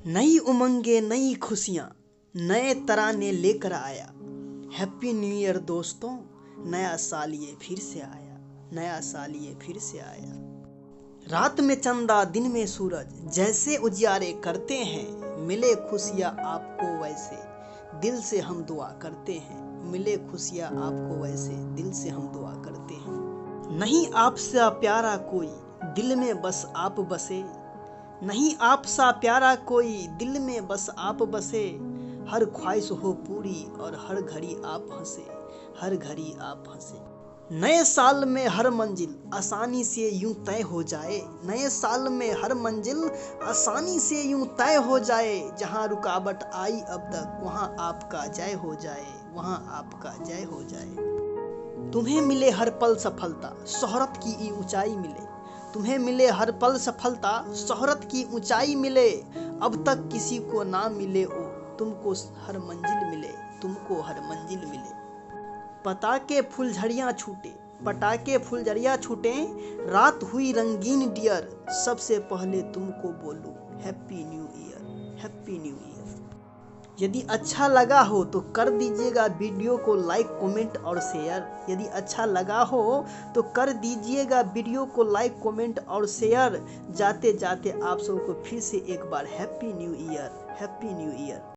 नई उमंगे नई खुशियाँ नए तराने लेकर आया। हैप्पी न्यू ईयर दोस्तों, नया साल ये फिर से आया, नया साल ये फिर से आया। रात में चंदा दिन में सूरज जैसे उजियारे करते हैं, मिले खुशियाँ आपको वैसे दिल से हम दुआ करते हैं। मिले खुशियाँ आपको वैसे दिल से हम दुआ करते हैं। नहीं आपसे प्यारा कोई दिल में बस आप बसे, नहीं आपसा प्यारा कोई दिल में बस आप बसे। हर ख्वाहिश हो पूरी और हर घड़ी आप हंसे, हर घड़ी आप हंसे। नए साल में हर मंजिल आसानी से यूं तय हो जाए, नए साल में हर मंजिल आसानी से यूं तय हो जाए। जहां रुकावट आई अब तक वहां आपका जय हो जाए, वहां आपका जय हो जाए। तुम्हें मिले हर पल सफलता शोहरत की ऊंचाई मिले, तुम्हें मिले हर पल सफलता शोहरत की ऊंचाई मिले। अब तक किसी को ना मिले ओ तुमको हर मंजिल मिले, तुमको हर मंजिल मिले। पटाखे फुलझड़ियाँ छूटे, पटाखे फुलझड़ियाँ छूटे, रात हुई रंगीन डियर। सबसे पहले तुमको बोलूं happy new year, happy new year. यदि अच्छा लगा हो तो कर दीजिएगा वीडियो को लाइक कमेंट और शेयर। यदि अच्छा लगा हो तो कर दीजिएगा वीडियो को लाइक कमेंट और शेयर। जाते जाते आप सबको फिर से एक बार happy new year, happy new year.